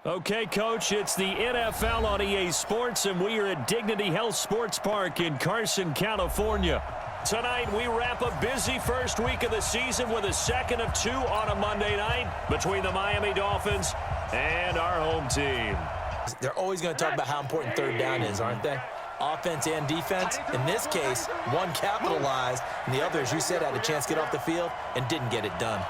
Okay, Coach, it's the NFL on EA Sports, and we are at Dignity Health Sports Park in Carson, California. Tonight, we wrap a busy first week of the season with a second of two on a Monday night between the Miami Dolphins and our home team. They're always going to talk about how important third down is, aren't they? Offense and defense. In this case, one capitalized, and the other, as you said, had a chance to get off the field and didn't get it done.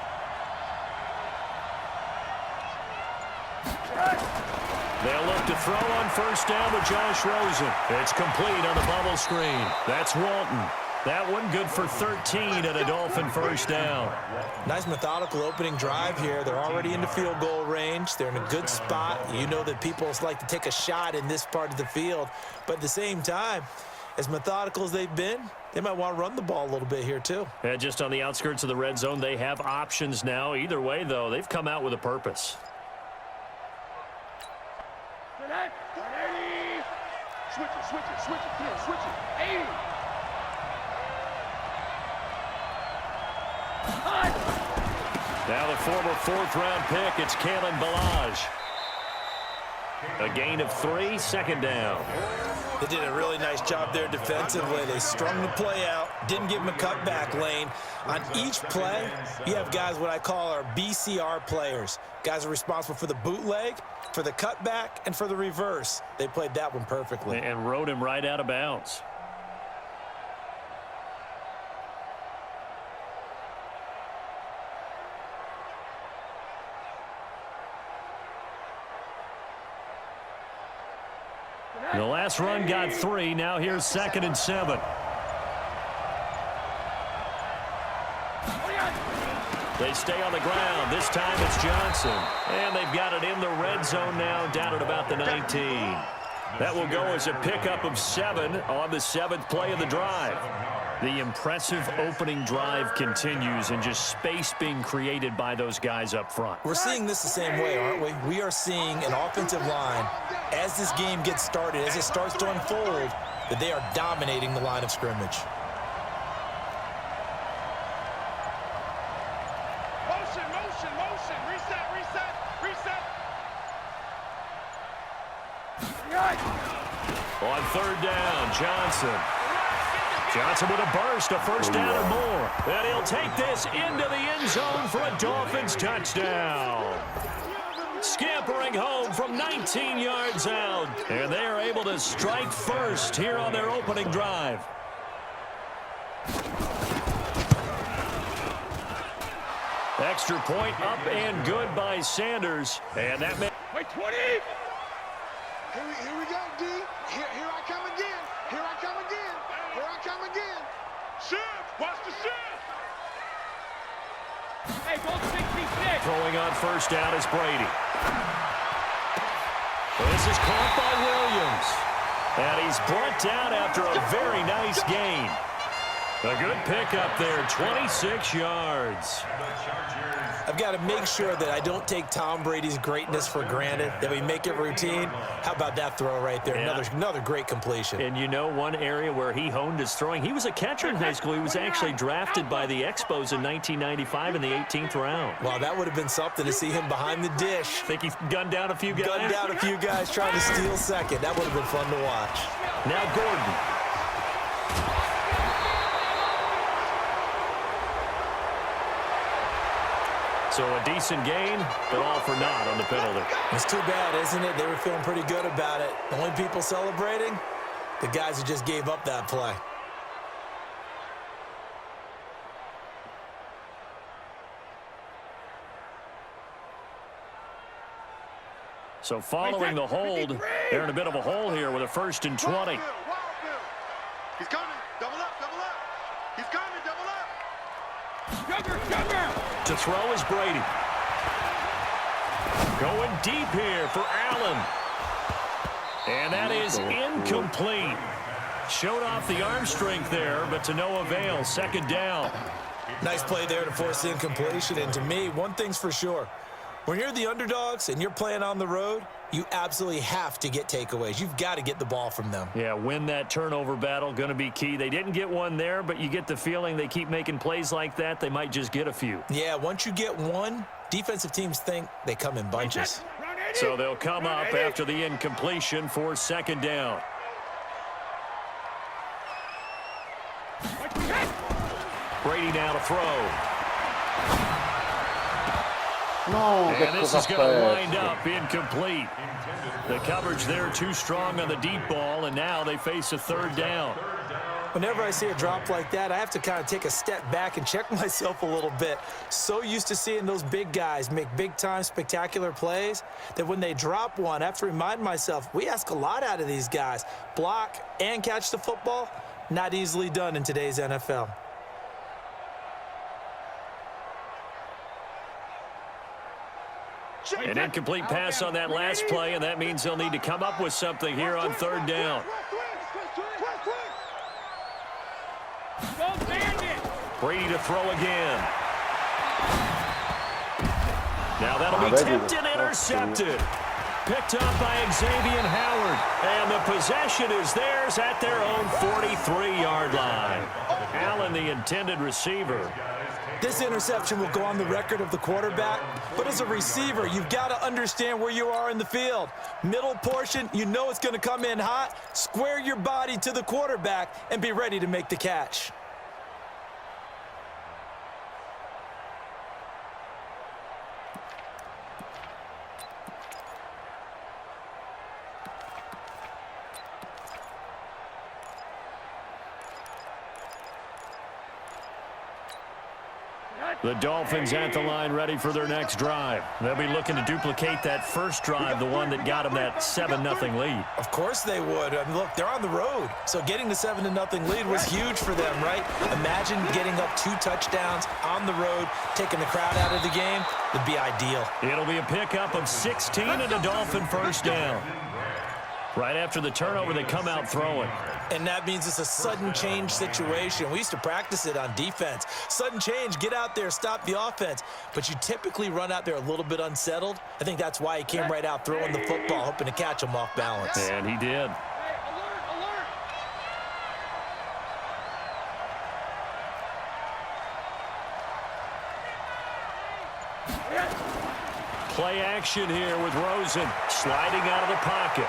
They'll look to throw on first down with Josh Rosen. It's complete on the bubble screen. That's Walton. That one good for 13 at a Dolphin first down. Nice methodical opening drive here. They're already into field goal range. They're in a good spot. You know that people like to take a shot in this part of the field. But at the same time, as methodical as they've been, they might want to run the ball a little bit here too. Yeah, just on the outskirts of the red zone, they have options now. Either way, though, they've come out with a purpose. Switch it. 80. Now the former fourth-round pick, it's Kalen Ballage. A gain of 3, second down. They did a really nice job there defensively. They strung the play out, didn't give him a cutback lane. On each play, you have guys what I call our BCR players. Guys are responsible for the bootleg, for the cutback, and for the reverse. They played that one perfectly. And rode him right out of bounds. The last run got 3. Now here's 2nd and 7. They stay on the ground. This time it's Johnson. And they've got it in the red zone now, down at about the 19. That will go as a pickup of 7 on the 7th play of the drive. The impressive opening drive continues, and just space being created by those guys up front. We're seeing this the same way, aren't we? We are seeing an offensive line, as this game gets started, as it starts to unfold, that they are dominating the line of scrimmage. Motion. Reset. On third down, Johnson with a burst, a first down and more. And he'll take this into the end zone for a Dolphins touchdown. Scampering home from 19 yards out. And they are able to strike first here on their opening drive. Extra point up and good by Sanders. And that may... Wait, 20. Here we go, D. Here I come again. Shift. Watch the shift. Hey, go 66. Throwing on first down is Brady. This is caught by Williams. And he's brought down after a very nice gain. A good pickup there, 26 yards. I've got to make sure that I don't take Tom Brady's greatness for granted, that we make it routine. How about that throw right there? Yeah. Another great completion. And you know one area where he honed his throwing, he was a catcher in high school. He was actually drafted by the Expos in 1995 in the 18th round. Well, that would have been something to see him behind the dish. Think he gunned down a few guys? Gunned down a few guys trying to steal second. That would have been fun to watch. Now Gordon. So a decent gain, but all for naught on the penalty. It's too bad, isn't it? They were feeling pretty good about it. The only people celebrating, the guys who just gave up that play. So following the hold, they're in a bit of a hole here with a 1st and 20. He's coming. Double up. He's coming. Double up. Sugar. To throw is Brady. Going deep here for Allen. And that is incomplete. Showed off the arm strength there, but to no avail. 2nd down. Nice play there to force the incompletion. And to me, one thing's for sure. When you're the underdogs and you're playing on the road, you absolutely have to get takeaways. You've got to get the ball from them. Yeah, win that turnover battle, going to be key. They didn't get one there, but you get the feeling they keep making plays like that, they might just get a few. Yeah, once you get one, defensive teams think they come in bunches. So they'll come up after the incompletion for second down. Brady now to throw. No, And this is going to wind up incomplete. The coverage there too strong on the deep ball, and now they face a third down. Whenever I see a drop like that, I have to kind of take a step back and check myself a little bit. So used to seeing those big guys make big-time spectacular plays that when they drop one, I have to remind myself, we ask a lot out of these guys. Block and catch the football, not easily done in today's NFL. An incomplete pass on that last play, and that means they'll need to come up with something here on third down. Brady to throw again. Now that'll be tipped and intercepted. Picked up by Xavier Howard. And the possession is theirs at their own 43-yard line. Allen, the intended receiver. This interception will go on the record of the quarterback, but as a receiver, you've got to understand where you are in the field. Middle portion, you know it's going to come in hot. Square your body to the quarterback and be ready to make the catch. The Dolphins at the line ready for their next drive. They'll be looking to duplicate that first drive, the one that got them that 7-0 lead. Of course they would. I mean, look, they're on the road. So getting the 7-0 lead was huge for them, right? Imagine getting up 2 touchdowns on the road, taking the crowd out of the game. Would be ideal. It'll be a pickup of 16 and a Dolphin first down. Right after the turnover, they come out throwing. And that means it's a sudden change situation. We used to practice it on defense. Sudden change, get out there, stop the offense. But you typically run out there a little bit unsettled. I think that's why he came right out throwing the football, hoping to catch him off balance. And he did. Play action here with Rosen sliding out of the pocket.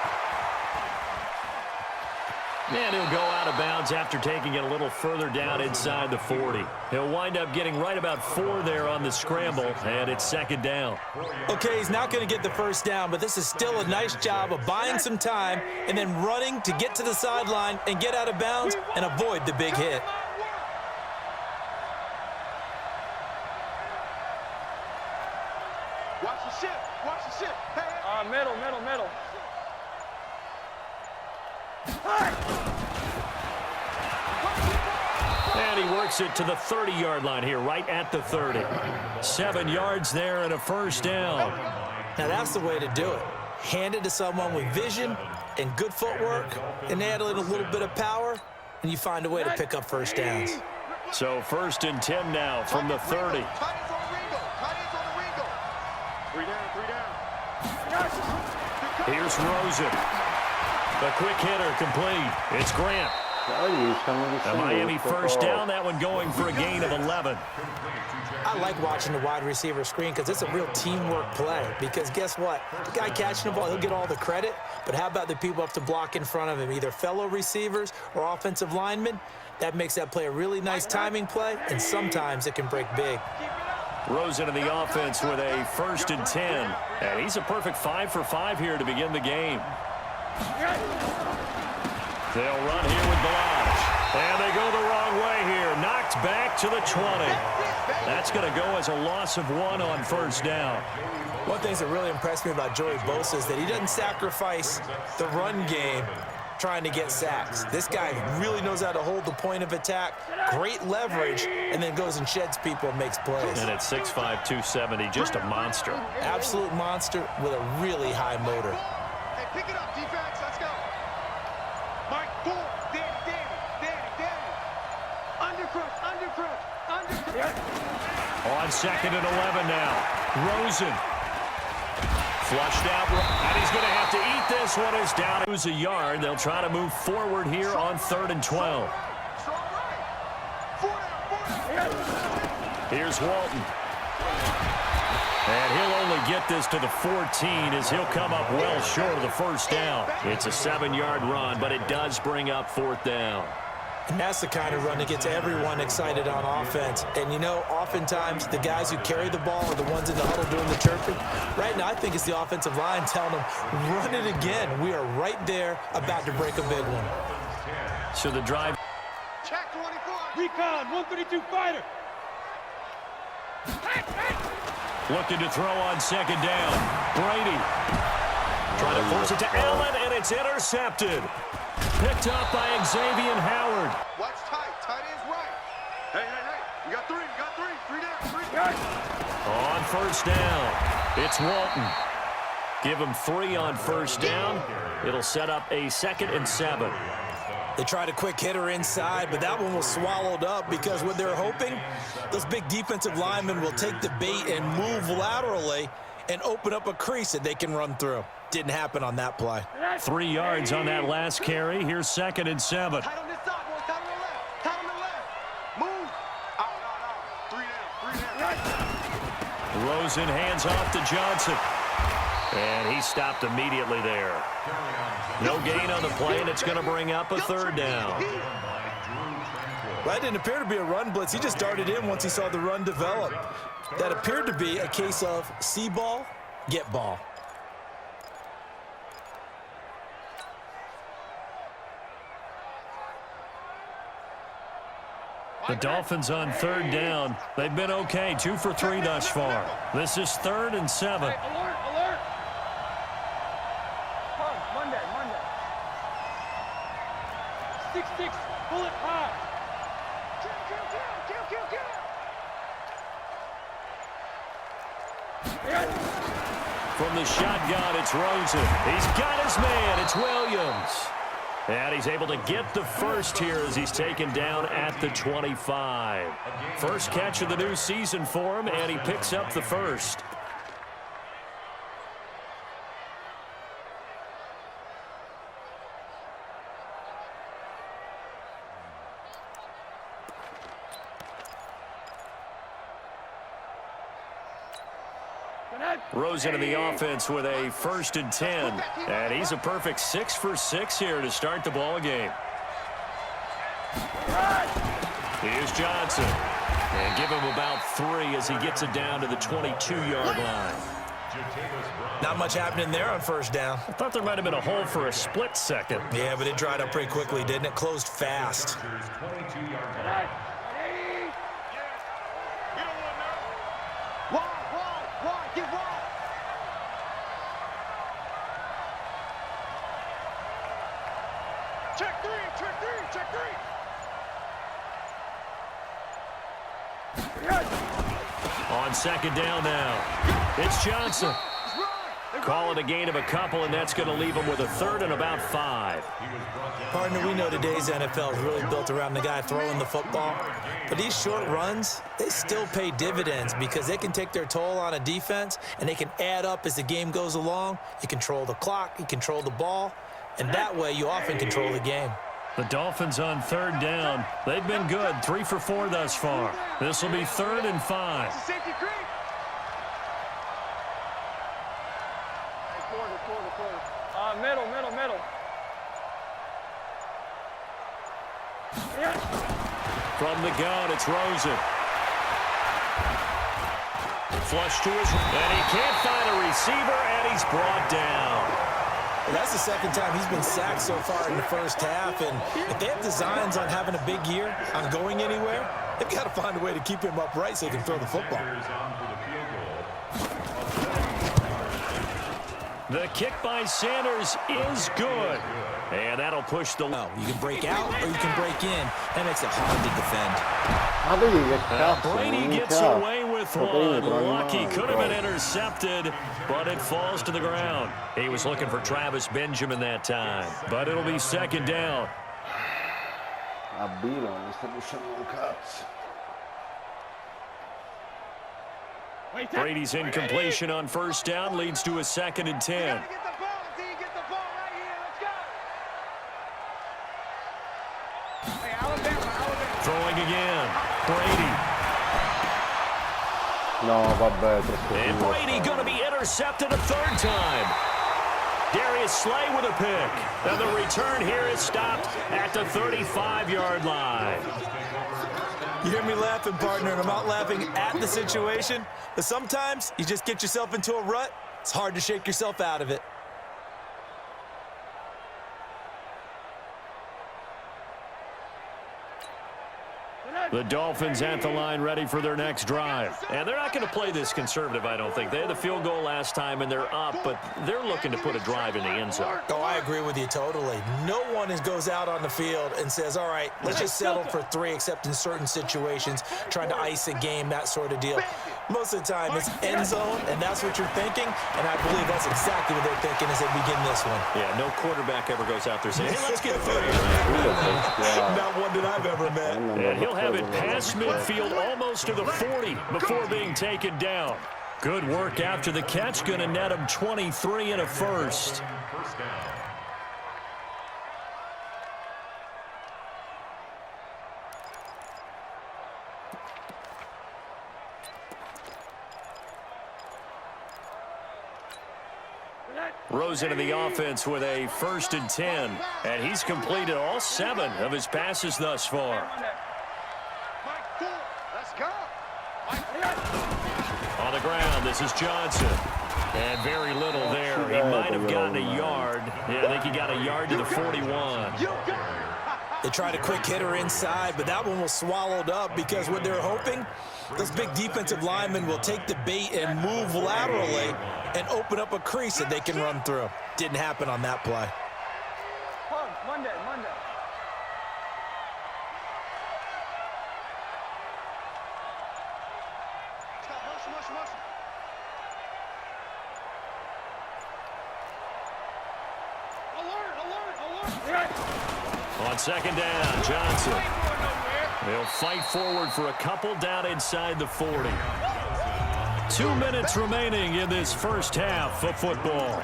And he'll go out of bounds after taking it a little further down inside the 40. He'll wind up getting right about 4 there on the scramble, and it's second down. Okay, he's not going to get the first down, but this is still a nice job of buying some time and then running to get to the sideline and get out of bounds and avoid the big hit. Watch the shift. Watch the shift. Hey. Middle. And he works it to the 30-yard line here, right at the 30. 7 yards there and a first down. Now that's the way to do it. Hand it to someone with vision and good footwork, and add in a little bit of power, and you find a way to pick up first downs. So 1st and 10 now from the 30. Tight ends on the Ringo. Tight ends on the Ringo. 3 down. Here's Rosen. The quick hitter complete. It's Grant. A Miami first down, that one going for a gain of 11. I like watching the wide receiver screen because it's a real teamwork play. Because guess what? The guy catching the ball, he'll get all the credit. But how about the people up to block in front of him, either fellow receivers or offensive linemen? That makes that play a really nice timing play, and sometimes it can break big. Rosen in the offense with a 1st and 10. And he's a perfect 5 for 5 here to begin the game. They'll run here with Balaj. And they go the wrong way here. Knocked back to the 20. That's going to go as a loss of 1 on first down. One thing that really impressed me about Joey Bosa is that he doesn't sacrifice the run game trying to get sacks. This guy really knows how to hold the point of attack, great leverage, and then goes and sheds people and makes plays. And at 6'5", 270, just a monster. Absolute monster with a really high motor. Hey, pick it up, defense. Let's go. Mike, 4. Danny. Undercrush. On 2nd and 11 now. Rosen. Flushed out, and he's going to have to eat this one. Is down. Lose a yard. They'll try to move forward here on 3rd and 12. Here's Walton. And he'll only get this to the 14 as he'll come up well short of the first down. It's a 7-yard run, but it does bring up 4th down. And that's the kind of run that gets everyone excited on offense. And, you know, oftentimes the guys who carry the ball are the ones in the huddle doing the chirping. Right now, I think it's the offensive line telling them, run it again. We are right there about to break a big one. So the drive. Check 24. Recon, 132 fighter. Looking to throw on 2nd down. Brady trying to force it to Allen, and it's intercepted. Picked up by Xavier Howard. Watch tight. Tight ends right. Hey, hey, hey. You got 3. You got 3. 3 down. 3 down. On 1st down, it's Walton. Give him 3 on 1st down. It'll set up a 2nd and 7. They tried a quick hitter inside, but that one was swallowed up because what they're hoping, those big defensive linemen will take the bait and move laterally and open up a crease that they can run through. Didn't happen on that play. 3 yards on that last carry. Here's 2nd and 7. Tight on this side, boys. Tight on the left. Tight on the left. Move. Out. 3 down. 3 down. Rosen hands off to Johnson. And he stopped immediately there. No gain on the play, and it's going to bring up a 3rd down. That didn't appear to be a run blitz. He just darted in once he saw the run develop. That appeared to be a case of see ball, get ball. The Dolphins on 3rd down. They've been okay, 2 for 3 thus far. This is 3rd and 7. Alert, alert. Monday. 6-6, pull it high. From the shotgun, it's Rosen. He's got his man. It's Williams. And he's able to get the first here as he's taken down at the 25. First catch of the new season for him, and he picks up the first. Rosen in the offense with a 1st and 10. And he's a perfect 6 for 6 here to start the ball game. Here's Johnson. And give him about 3 as he gets it down to the 22-yard line. Not much happening there on 1st down. I thought there might have been a hole for a split second. Yeah, but it dried up pretty quickly, didn't it? Closed fast. Get wide. Check 3. On 2nd down now, it's Johnson. Call it a gain of a couple, and that's going to leave him with a 3rd and about 5. Partner, we know today's NFL is really built around the guy throwing the football. But these short runs, they still pay dividends because they can take their toll on a defense, and they can add up as the game goes along. You control the clock, you control the ball, and that way you often control the game. The Dolphins on 3rd down. They've been good, 3 for 4 thus far. This will be 3rd and 5. Safety creep. Middle. From the gun, it's Rosen. Flush to his, and he can't find a receiver, and he's brought down. Well, that's the 2nd time he's been sacked so far in the 1st half, and if they have designs on having a big year, on going anywhere, they've got to find a way to keep him upright so he can throw the football. The kick by Sanders is good. And that'll push the... No, you can break out or you can break in. That makes it hard to defend. Brady gets away with one. Lucky could have been intercepted, but it falls to the ground. He was looking for Travis Benjamin that time, but it'll be 2nd down. Brady's incompletion on 1st down leads to a 2nd and 10. Throwing again. Brady. No, vabbè, troppo And duro. Brady going to be intercepted a third time. Darius Slay with a pick. And the return here is stopped at the 35-yard line. You hear me laughing, partner, and I'm not laughing at the situation, but sometimes you just get yourself into a rut. It's hard to shake yourself out of it. The Dolphins at the line ready for their next drive. And they're not going to play this conservative, I don't think. They had the field goal last time, and they're up, but they're looking to put a drive in the end zone. Oh, I agree with you totally. No one goes out on the field and says, all right, let's just settle for 3, except in certain situations, trying to ice a game, that sort of deal. Most of the time, it's end zone, and that's what you're thinking, and I believe that's exactly what they're thinking as they begin this one. Yeah, no quarterback ever goes out there saying, hey, let's get 30. Not one that I've ever met. And he'll have it past midfield almost to the 40 before being taken down. Good work after the catch, going to net him 23 and a first. Rose into the offense with a 1st and 10, and he's completed all 7 of his passes thus far. Let's go. On the ground, this is Johnson. And very little there. He might have gotten a yard. Yeah, I think he got a yard to the 41. They tried a quick hitter inside, but that one was swallowed up because what they're hoping, those big defensive linemen will take the bait and move laterally and open up a crease that they can run through. Didn't happen on that play. Monday. Motion. Alert. On 2nd down, Johnson. They'll fight forward for a couple down inside the 40. 2 minutes remaining in this first half of football.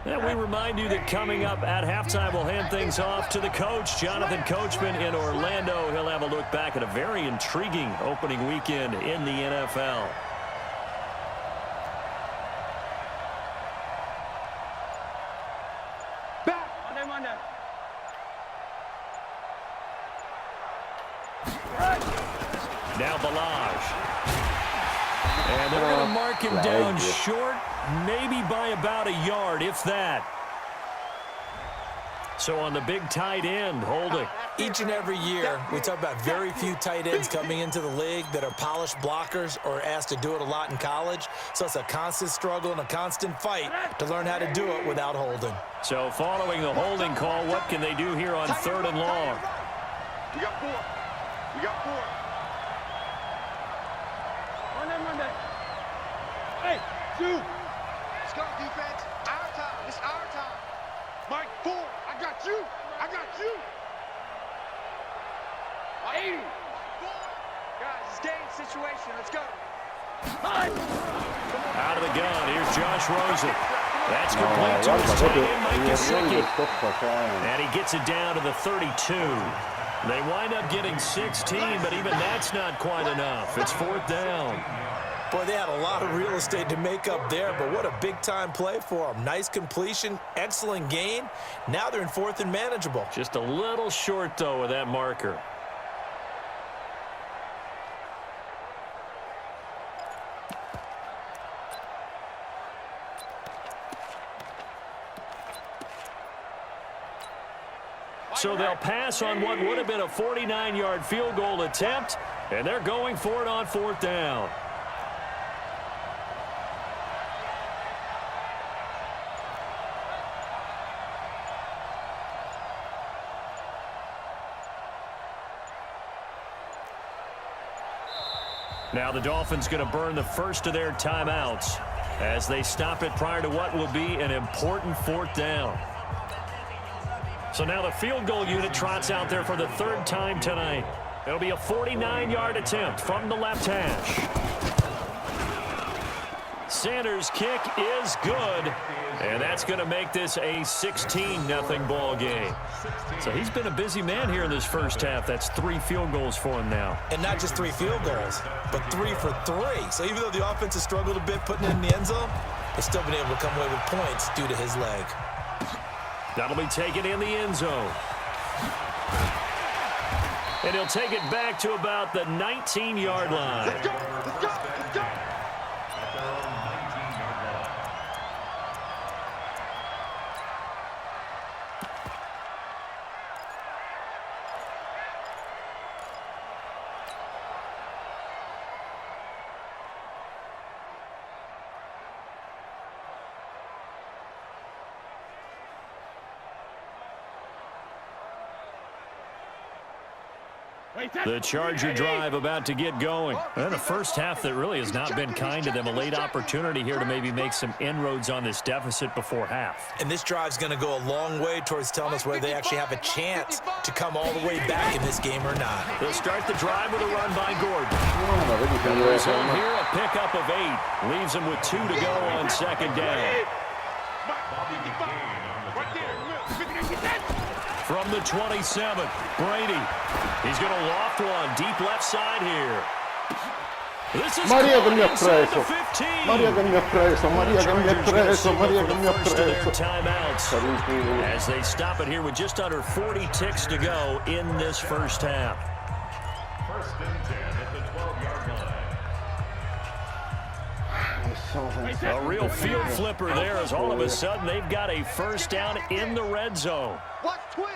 And we remind you that coming up at halftime, we'll hand things off to the coach, Jonathan Coachman in Orlando. He'll have a look back at a very intriguing opening weekend in the NFL. Monday. Now Balaj. And they're going to mark him down short, maybe by about a yard, if that. So on the big tight end, holding. Each and every year, we talk about very few tight ends coming into the league that are polished blockers or asked to do it a lot in college. So it's a constant struggle and a constant fight to learn how to do it without holding. So following the holding call, what can they do here on 3rd and long? We got 4. Monday. Hey, 2. Let's go, defense. Our time. It's our time. Mike, 4. I got you. 80. Guys, it's game situation. Let's go. Out of the gun, here's Josh Rosen. That's complete to his tight end, Mike Gesicki. And he gets it down to the 32. They wind up getting 16, but even that's not quite enough. It's 4th down. Boy, they had a lot of real estate to make up there, but what a big-time play for them. Nice completion, excellent gain. Now they're in 4th and manageable. Just a little short, though, with that marker. So they'll pass on what would have been a 49-yard field goal attempt, and they're going for it on 4th down. Now the Dolphins going to burn the first of their timeouts as they stop it prior to what will be an important 4th down. So now the field goal unit trots out there for the 3rd time tonight. It'll be a 49-yard attempt from the left hash. Sanders' kick is good, and that's going to make this a 16-0 ball game. So he's been a busy man here in this first half. That's 3 field goals for him now. And not just 3 field goals, but 3 for 3. So even though the offense has struggled a bit putting it in the end zone, they've still been able to come away with points due to his leg. That'll be taken in the end zone. And he'll take it back to about the 19-yard line. Let's go, let's go, let's go. The Charger drive about to get going. And a first half that really has not been kind to them. A late opportunity here to maybe make some inroads on this deficit before half. And this drive's going to go a long way towards telling us whether they actually have a chance to come all the way back in this game or not. They'll start the drive with a run by Gordon. Goes home here, a pickup of 8. Leaves him with 2 to go on second down. From the 27, Brady. He's going to loft one deep left side here. This is Maria che mi ha inside preso. the 15. Maria che mi ha preso. Maria che mi ha preso. Maria che mi ha First of their preso. timeouts as they stop it here with just under 40 ticks to go in this first half. First and 10 at the 12-yard line. A real field flipper there as all of a sudden they've got a first down in the red zone. Watch twins.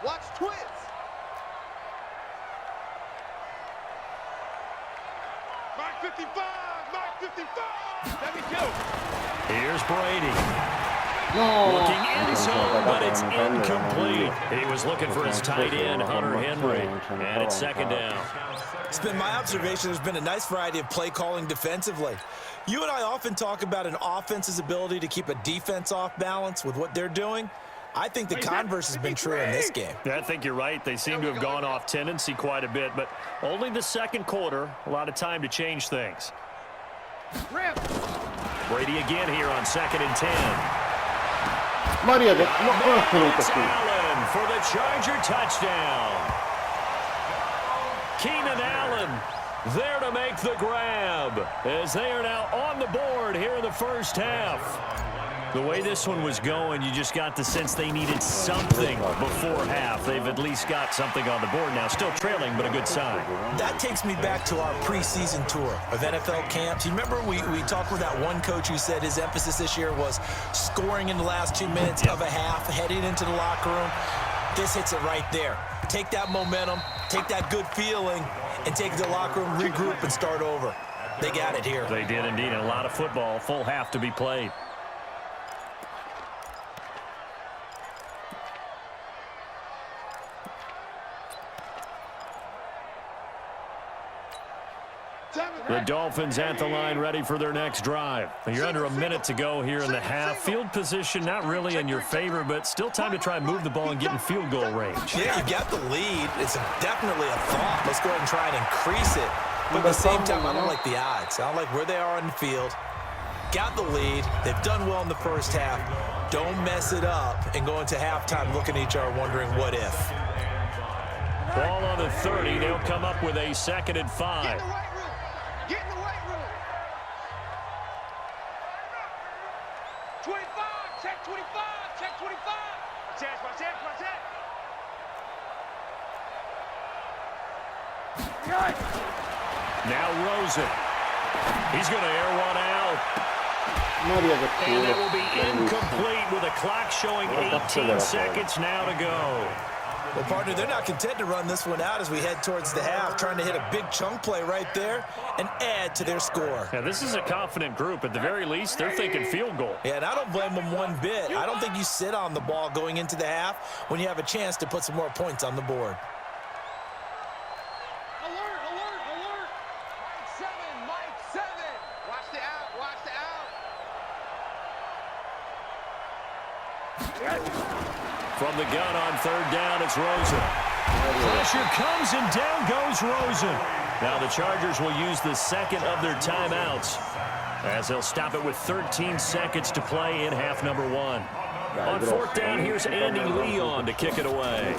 Watch twins. Mark 55. Mark 55. Let me go. Here's Brady. No. Looking in zone, but it's incomplete. He was looking for his tight end, Hunter Henry. And it's second down. It's been my observation there's been a nice variety of play calling defensively. You and I often talk about an offense's ability to keep a defense off balance with what they're doing. I think the converse has been true in this game. Yeah, I think you're right. They seem to have gone off tendency quite a bit, but only the second quarter, a lot of time to change things. Brady again here on 2nd and 10. Maria che no, non è venuta qui. Allen for the Charger touchdown. Keenan Allen there to make the grab as they are now on the board here in the first half. The way this one was going, you just got the sense they needed something before half. They've at least got something on the board now. Still trailing, but a good sign. That takes me back to our preseason tour of NFL camps. You remember we talked with that one coach who said his emphasis this year was scoring in the last 2 minutes of a half, heading into the locker room. This hits it right there. Take that momentum, take that good feeling, and take it to the locker room, regroup, and start over. They got it here. They did indeed. And a lot of football, full half to be played. The Dolphins at the line ready for their next drive. You're under a minute to go here in the half. Field position not really in your favor, but still time to try and move the ball and get in field goal range. Yeah, you got the lead. It's definitely a thought. Let's go ahead and try and increase it. But at the same time, I don't like the odds. I don't like where they are on the field. Got the lead. They've done well in the first half. Don't mess it up and go into halftime looking at each other wondering what if. Ball on the 30. They'll come up with a 2nd and 5. Get in the weight room. 25. Check 25. Check 25. Watch that. Now Rosen. He's going to air one out. Maria che And it culo. will be incomplete with a clock showing 18 seconds now to go. Well, partner, they're not content to run this one out as we head towards the half, trying to hit a big chunk play right there and add to their score. Now, this is a confident group. At the very least, they're thinking field goal. Yeah, and I don't blame them one bit. I don't think you sit on the ball going into the half when you have a chance to put some more points on the board. Alert, alert, alert. Mike 7. Watch the out, watch the out. From the gun on 3rd down, it's Rosen. Pressure comes, and down goes Rosen. Now the Chargers will use the second of their timeouts, as they'll stop it with 13 seconds to play in half number one. On fourth down, here's Andy Leon to kick it away.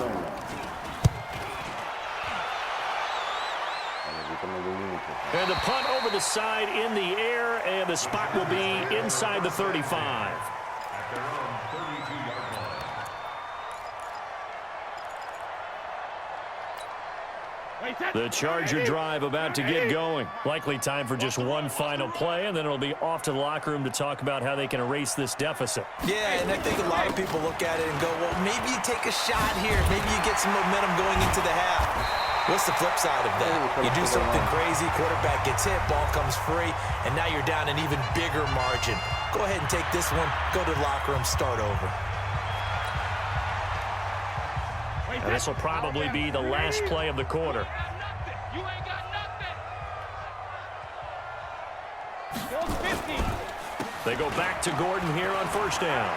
And the punt over the side in the air, and the spot will be inside the 35. The Charger drive about to get going. Likely time for just one final play, and then it'll be off to the locker room to talk about how they can erase this deficit. Yeah, and I think a lot of people look at it and go, well, maybe you take a shot here. Maybe you get some momentum going into the half. What's the flip side of that? You do something crazy, quarterback gets hit, ball comes free, and now you're down an even bigger margin. Go ahead and take this one, go to the locker room, start over. And this will probably be the last play of the quarter. You ain't got nothing. They go back to Gordon here on first down.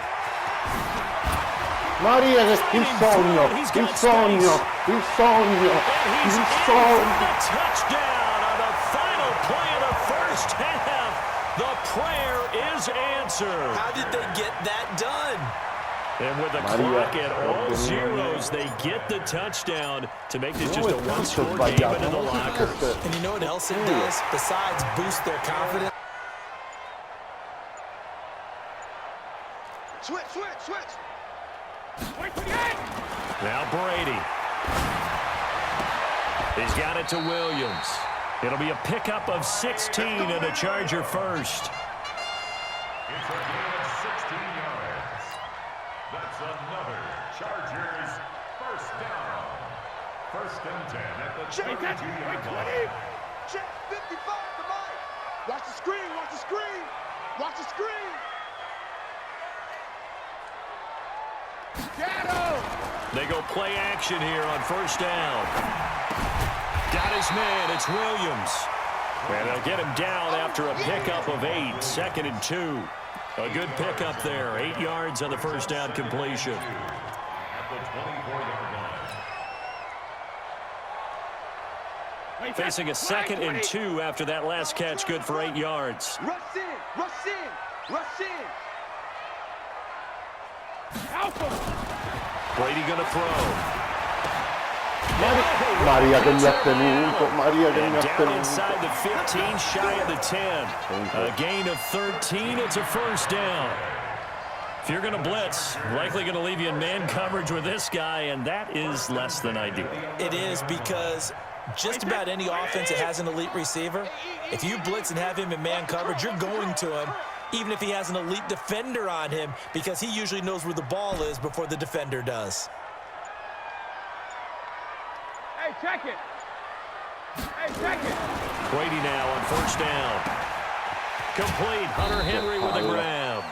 Maria, il sogno, il sogno, il sogno, He's il in for sogno. the touchdown on the final play of the first half. The prayer is answered. How did they get that done? And with the clock at all zeros, they get the touchdown to make this just a one-score game into the locker. And you know what else it does besides boost their confidence? Switch, switch, switch. Now Brady. He's got it to Williams. It'll be a pickup of 16 and a Charger first. It's a gain of 16 yards. That's another Chargers first down. First and 10 at the 32-yard line. Check 55 to Mike. Watch the screen, watch the screen. Watch the screen. Get him! They go play action here on first down. Got his man, it's Williams. And they'll get him down after a pickup of 8, 2nd and 2. A good pickup there, 8 yards on the first down completion. At the 24-yard line. Facing a 2nd and 2 after that last catch, good for 8 yards. Rush in, rush in, rush in. Brady gonna throw. Maria che mi ha tenuto, Maria che mi ha Down tenuto. inside the 15, shy of the 10. A gain of 13, it's a first down. If you're gonna blitz, likely gonna leave you in man coverage with this guy, and that is less than ideal. It is, because just about any offense that has an elite receiver, if you blitz and have him in man coverage, you're going to him, even if he has an elite defender on him, because he usually knows where the ball is before the defender does. Hey, check it. Hey, check it. Brady now on first down. Complete. Hunter Henry with a grab.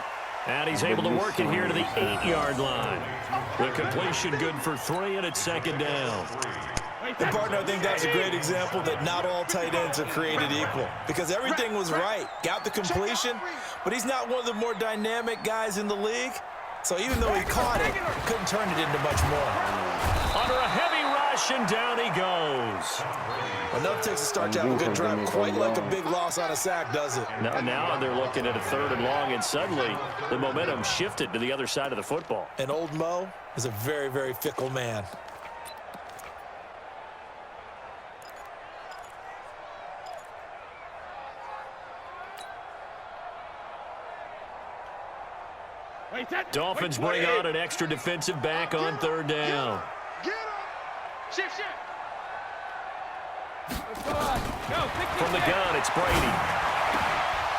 And he's able to work it here to the 8-yard line. The completion good for 3, and it's 2nd down. And partner, I think that's a great example that not all tight ends are created equal, because everything was right. Got the completion, but he's not one of the more dynamic guys in the league. So even though he caught it, couldn't turn it into much more. Under a heavy rush, and down he goes. Enough takes a start to have a good drive, quite like a big loss on a sack, does it? Now they're looking at a 3rd and long, and suddenly the momentum shifted to the other side of the football. And old Mo is a very, very fickle man. Dolphins bring on an extra defensive back on 3rd down. Get him! Shift, shift. From the gun, it's Brady.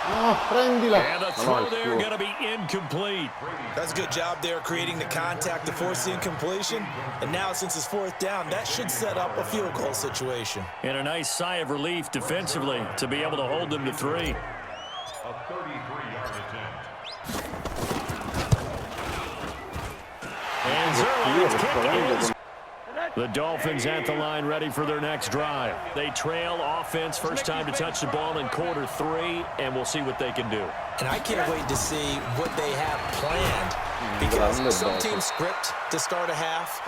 No, prendila. And the throw there going to be incomplete. That's a good job there creating the contact to force the incompletion. And now, since it's 4th down, that should set up a field goal situation. And a nice sigh of relief defensively to be able to hold them to 3. A 33-yard attempt. And Zerline's kick is. The Dolphins at the line ready for their next drive. They trail offense, first time to touch the ball in quarter 3, and we'll see what they can do. And I can't wait to see what they have planned, because some teams script to start a half,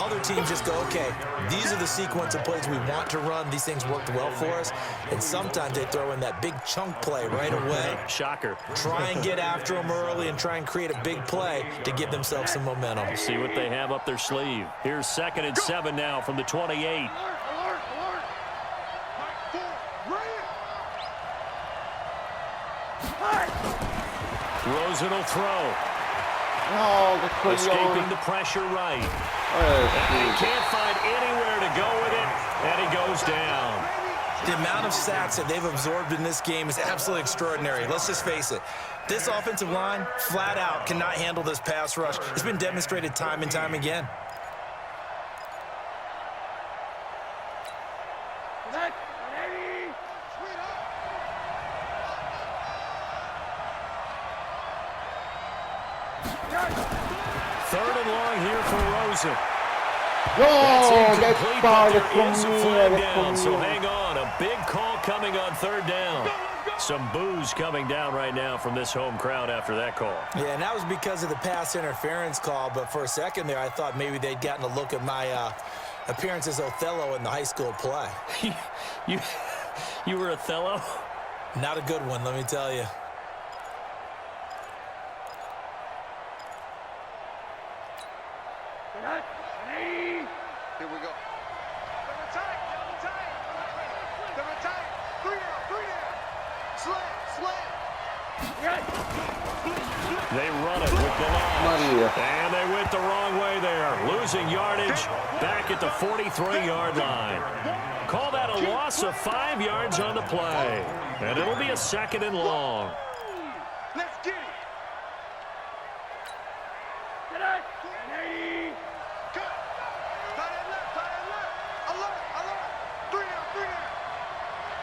Other teams just go, okay, these are the sequence of plays we want to run. These things worked well for us. And sometimes they throw in that big chunk play right away. Shocker. Try and get after them early and try and create a big play to give themselves some momentum. See what they have up their sleeve. Here's 2nd and 7 now from the 28. Alert, alert. Mike, Rosen will throw. No, che coglione. Escaping the pressure right. And he can't find anywhere to go with it, and he goes down. The amount of sacks that they've absorbed in this game is absolutely extraordinary. Let's just face it. This offensive line, flat out, cannot handle this pass rush. It's been demonstrated time and time again. Third and long here for Rosen. No, che palle, There is a con flag me, down, so con me. hang on. A big call coming on 3rd down. Some boos coming down right now from this home crowd after that call. Yeah, and that was because of the pass interference call, but for a second there, I thought maybe they'd gotten a look at my appearance as Othello in the high school play. You were Othello? Not a good one, let me tell you. here we go. Double tight. Three down. Slam. They run it with the line. Maria. And they went the wrong way there. Losing yardage back at the 43-yard line. Call that a loss of 5 yards on the play. And it'll be a 2nd and long. Let's get it. Cut. Tight end left. Alert. Three down.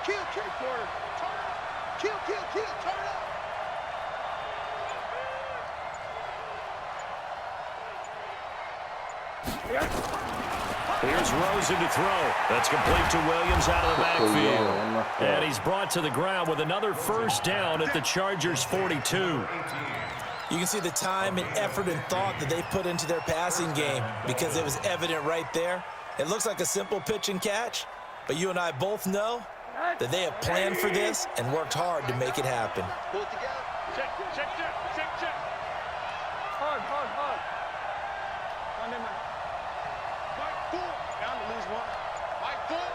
Kill. Turn up. Kill. Turn up. Here's Rosen to throw. That's complete to Williams out of the backfield. And he's brought to the ground with another 1st down at the Chargers' 42. You can see the time and effort and thought that they put into their passing game because it was evident right there. It looks like a simple pitch and catch, but you and I both know that they have planned for this and worked hard to make it happen. Pull it together. Check. Hard. On them. Mike Ford. Down to lose one. Mike Ford.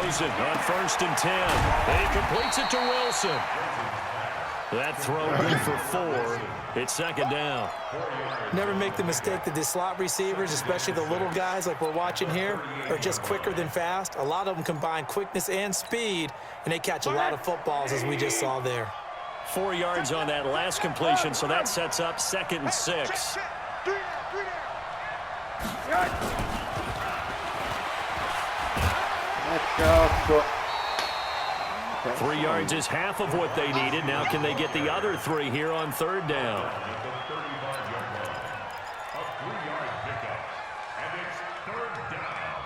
Rosen on 1st and 10. And he completes it to Wilson. That throw good for 4. It's 2nd down. Never make the mistake that the slot receivers, especially the little guys like we're watching here, are just quicker than fast. A lot of them combine quickness and speed, and they catch a lot of footballs, as we just saw there. 4 yards on that last completion, so that sets up 2nd and 6. Check. Three down. Cazzo. 3 yards is half of what they needed. Now can they get the other 3 here on 3rd down? At the 35-yard line. A 3-yard pickup. And it's 3rd down.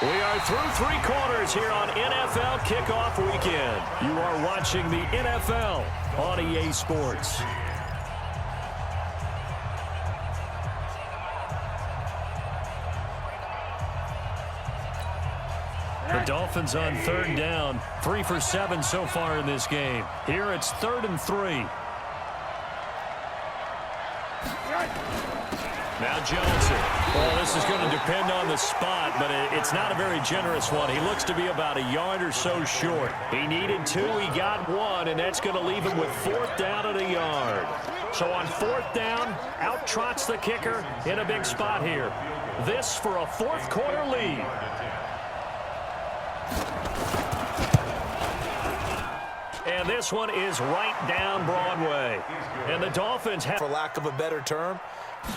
We are through 3 quarters here on NFL Kickoff Weekend. You are watching the NFL on EA Sports. The Dolphins on 3rd down, 3 for 7 so far in this game. Here it's 3rd and 3. Now Johnson. Well, this is going to depend on the spot, but it's not a very generous one. He looks to be about a yard or so short. He needed 2, he got 1, and that's going to leave him with 4th down at a yard. So on 4th down, out trots the kicker in a big spot here. This for a 4th quarter lead. And this one is right down Broadway. And the Dolphins have, For lack of a better term,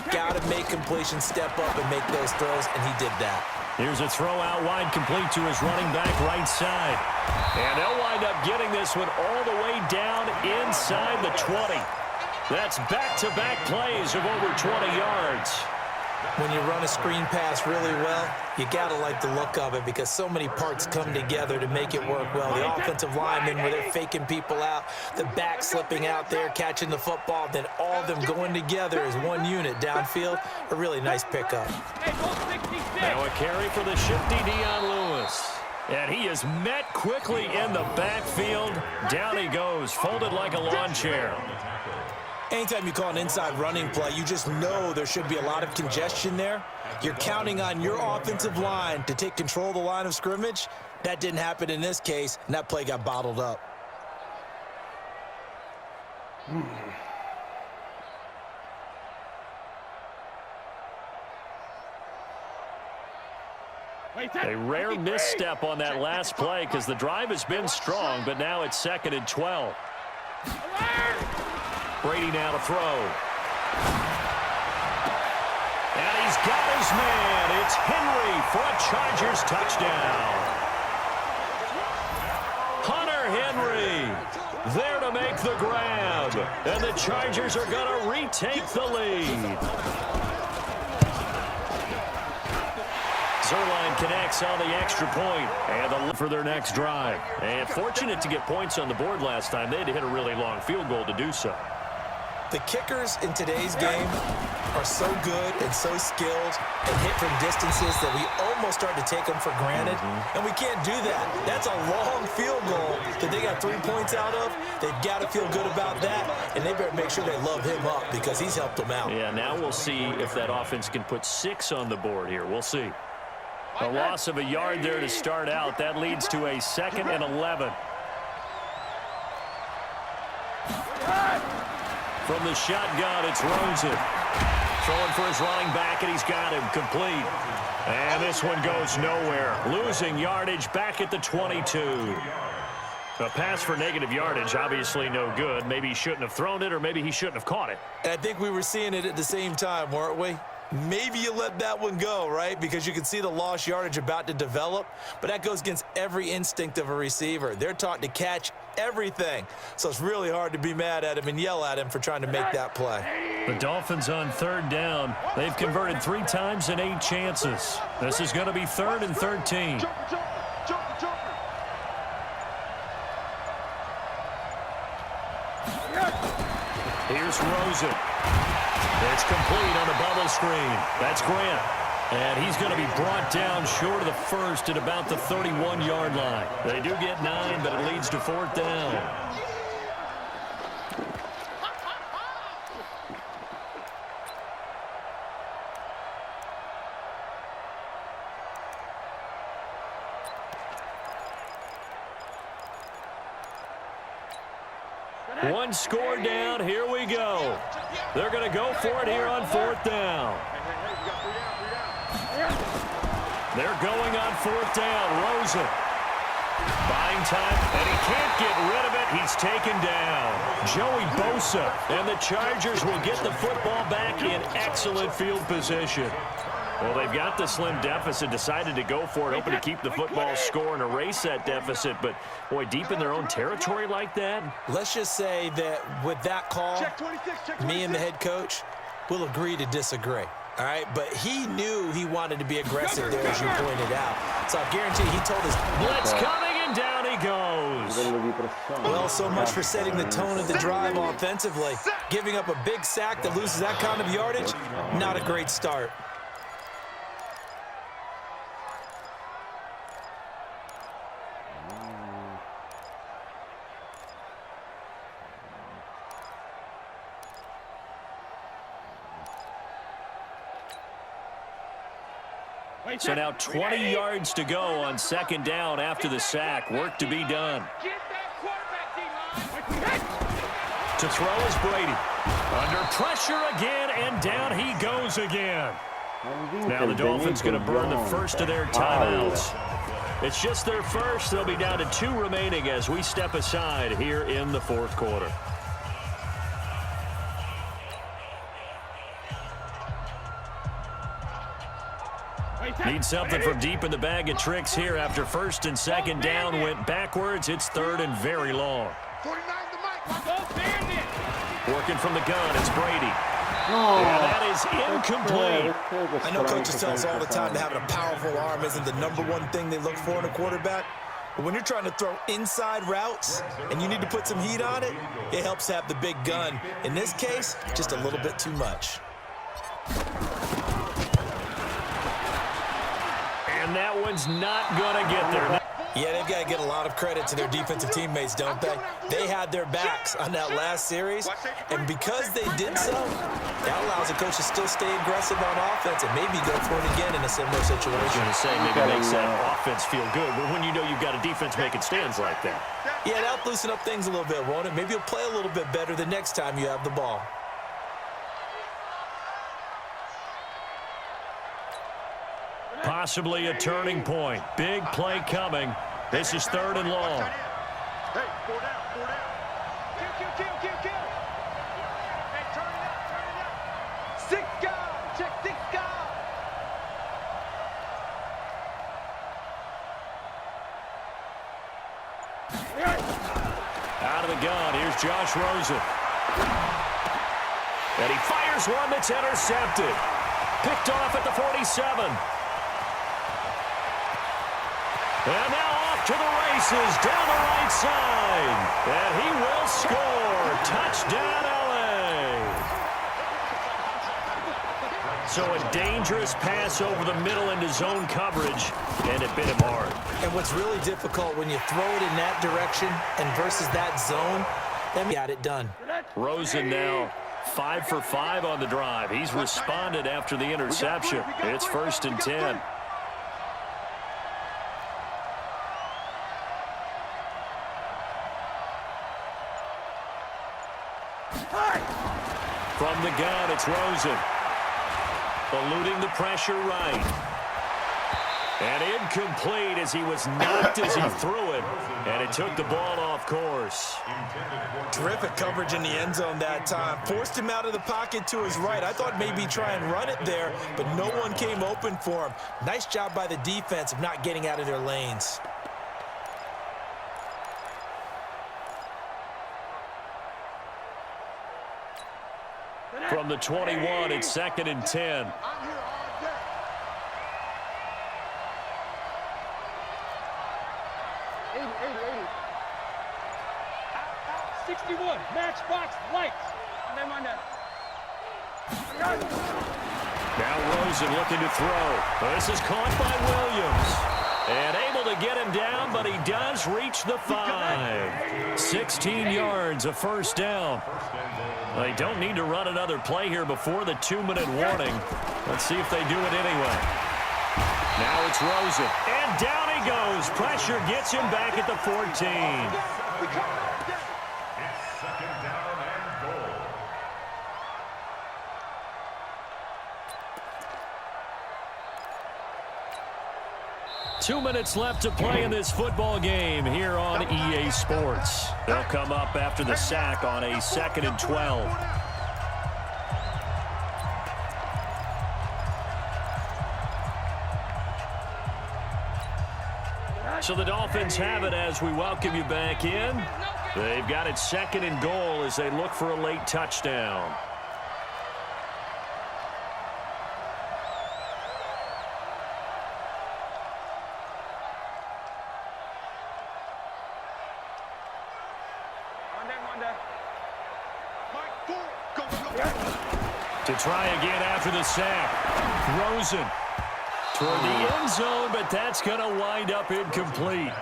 got to make completion step up and make those throws, and he did that. here's a throw out wide complete to his running back right side. And they'll wind up getting this one all the way down inside the 20. That's back-to-back plays of over 20 yards. When you run a screen pass really well, you got to like the look of it because so many parts come together to make it work well. The offensive linemen, where they're faking people out, the back slipping out there, catching the football, then all of them going together as one unit downfield. A really nice pickup. Now a carry for the shifty Dion Lewis. And he is met quickly in the backfield. Down he goes, folded like a lawn chair. Anytime you call an inside running play, you just know there should be a lot of congestion there. You're counting on your offensive line to take control of the line of scrimmage. That didn't happen in this case, and that play got bottled up. A rare misstep on that last play because the drive has been strong, but now it's 2nd and 12. Brady now to throw. And he's got his man. It's Henry for a Chargers touchdown. Hunter Henry there to make the grab. And the Chargers are going to retake the lead. Zerline connects on the extra point, and for their next drive. And fortunate to get points on the board last time. They had to hit a really long field goal to do so. The kickers in today's game are so good and so skilled and hit from distances that we almost start to take them for granted. And we can't do that. That's a long field goal that they got 3 points out of. They've got to feel good about that, and they better make sure they love him up because he's helped them out. Yeah, now we'll see if that offense can put 6 on the board here. We'll see. A loss of a yard there to start out. That leads to a 2nd and 11. From the shotgun, it's Rosen. Throwing for his running back, and he's got him complete. And this one goes nowhere. Losing yardage back at the 22. A pass for negative yardage, obviously no good. Maybe he shouldn't have thrown it, or maybe he shouldn't have caught it. And I think we were seeing it at the same time, weren't we? Maybe you let that one go, right? Because you can see the lost yardage about to develop. But that goes against every instinct of a receiver. They're taught to catch everything. So it's really hard to be mad at him and yell at him for trying to make that play. The Dolphins on 3rd down. They've converted 3 times in 8 chances. This is going to be 3rd and 13. Here's Rosen. It's complete on the bubble screen. That's Grant. And he's going to be brought down short of the first at about the 31-yard line. They do get 9, but it leads to 4th down. One score down. Here we go. They're going to go for it here on 4th down. They're going on 4th down. Rosen buying time, and he can't get rid of it. He's taken down. Joey Bosa, and the Chargers will get the football back in excellent field position. Well, they've got the slim deficit, decided to go for it, hoping to keep the football score and erase that deficit. But, boy, deep in their own territory like that. Let's just say that with that call, me and the head coach will agree to disagree. All right, but he knew he wanted to be aggressive there, as you pointed out. So I guarantee he told us. Blitz coming, and down he goes. Well, so much for setting the tone of the drive offensively. Giving up a big sack that loses that kind of yardage, not a great start. So now 20 yards to go on 2nd down after the sack. Work to be done. To throw is Brady. Under pressure again, and down he goes again. Now the Dolphins going to burn the first of their timeouts. It's just their first. They'll be down to 2 remaining as we step aside here in the 4th quarter. Need something from deep in the bag of tricks here after 1st and 2nd down went backwards. It's 3rd and very long. Working from the gun, it's Brady. And that is incomplete. I know coaches tell us all the time that having a powerful arm isn't the #1 thing they look for in a quarterback. But when you're trying to throw inside routes and you need to put some heat on it, it helps to have the big gun. In this case, just a little bit too much. And that one's not going to get there. Yeah, they've got to get a lot of credit to their defensive teammates, don't they? They had their backs on that last series, and because they did so, that allows the coach to still stay aggressive on offense and maybe go for it again in a similar situation. I was going to say, maybe it makes that offense feel good, but when you know you've got a defense making stands like that. Yeah, that'll loosen up things a little bit, won't it? Maybe you'll play a little bit better the next time you have the ball. Possibly a turning point. Big play coming. This is 3rd and long. Hey, 4 down, 4 down. Kill. Hey, turn it up. 6 guys. Check 6 guys. Out of the gun, here's Josh Rosen. And he fires one that's intercepted. Picked off at the 47. And now off to the races down the right side. And he will score. Touchdown, LA. So a dangerous pass over the middle into zone coverage, and it bit him hard. And what's really difficult when you throw it in that direction and versus that zone, then we got it done. Rosen now 5 for 5 on the drive. He's responded after the interception. It's 1st and 10. From the gun, it's Rosen. Eluding the pressure right. And incomplete as he was knocked as he threw it. And it took the ball off course. Terrific coverage in the end zone that time. Forced him out of the pocket to his right. I thought maybe try and run it there, but no one came open for him. Nice job by the defense of not getting out of their lanes. From the 21, it's 2nd and 10. I'm here all day. 61, matchbox lights. And then on that. Now Rosen looking to throw. This is caught by Williams. And able to get him down, but he does reach the 5. 16 yards, a 1st down. They don't need to run another play here before the 2-minute warning. Let's see if they do it anyway. Now it's Rosen. And down he goes. Pressure gets him back at the 14. It's 2nd down and goal. Two minutes left to play in this football game here on EA Sports. They'll come up after the sack on a 2nd and 12. So the Dolphins have it as we welcome you back in. They've got it 2nd and goal as they look for a late touchdown. To try again after the sack. Rosen toward the end zone, but that's going to wind up incomplete.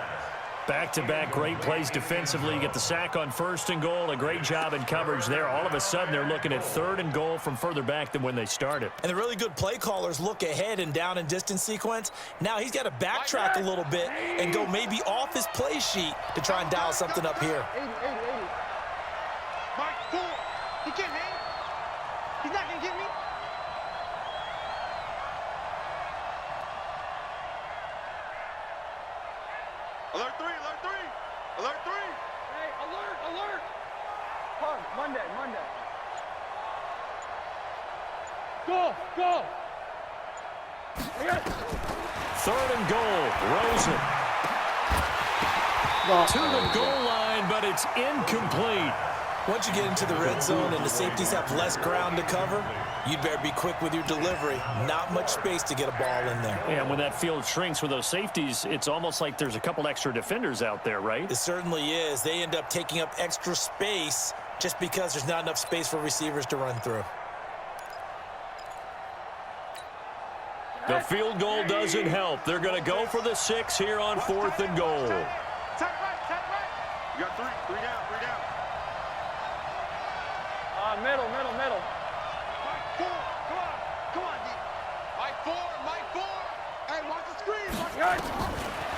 Back-to-back great plays defensively. You get the sack on 1st and goal. A great job in coverage there. All of a sudden, they're looking at 3rd and goal from further back than when they started. And the really good play callers look ahead and down and distance sequence. Now he's got to backtrack a little bit and go maybe off his play sheet to try and dial something up here. 80. Mike, 4. He can't hang. He's not going to get me. Alert 3, alert 3. Alert 3. Hey, alert. Pug, Monday. Go. 3rd and goal. Rosen to the goal line, but it's incomplete. Once you get into the red zone and the safeties have less ground to cover, you'd better be quick with your delivery. Not much space to get a ball in there. And when that field shrinks with those safeties, it's almost like there's a couple extra defenders out there, right? It certainly is. They end up taking up extra space just because there's not enough space for receivers to run through. The field goal doesn't help. They're going to go for the 6 here on 4th and goal. Tech right. You got three down. Middle. Mike 4, come on, D. Mike 4. Hey, watch the screen.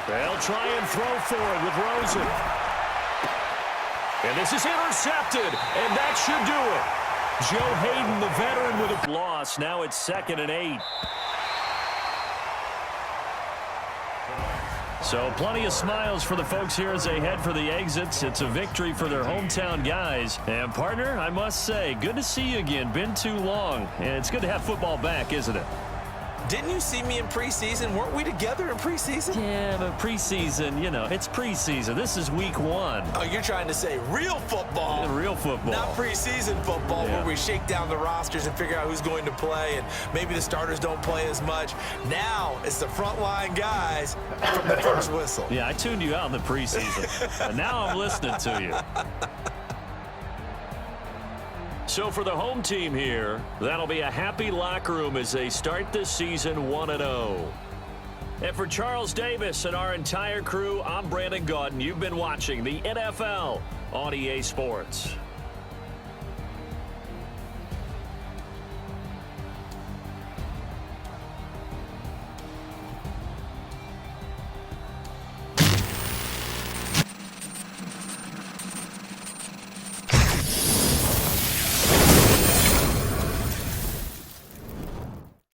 They'll try and throw for it with Rosen. And this is intercepted, and that should do it. Joe Hayden, the veteran, with a loss. Now it's 2nd and 8. So plenty of smiles for the folks here as they head for the exits. It's a victory for their hometown guys. And, partner, I must say, good to see you again. Been too long. And it's good to have football back, isn't it? Didn't you see me in preseason? Weren't we together in preseason? Yeah, but preseason, you know, it's preseason. This is week 1. Oh, you're trying to say real football. Real football. Not preseason football where we shake down the rosters and figure out who's going to play, and maybe the starters don't play as much. Now it's the frontline guys from the first whistle. Yeah, I tuned you out in the preseason. And now I'm listening to you. So for the home team here, that'll be a happy locker room as they start this season 1-0. And for Charles Davis and our entire crew, I'm Brandon Gaudin. You've been watching the NFL on EA Sports.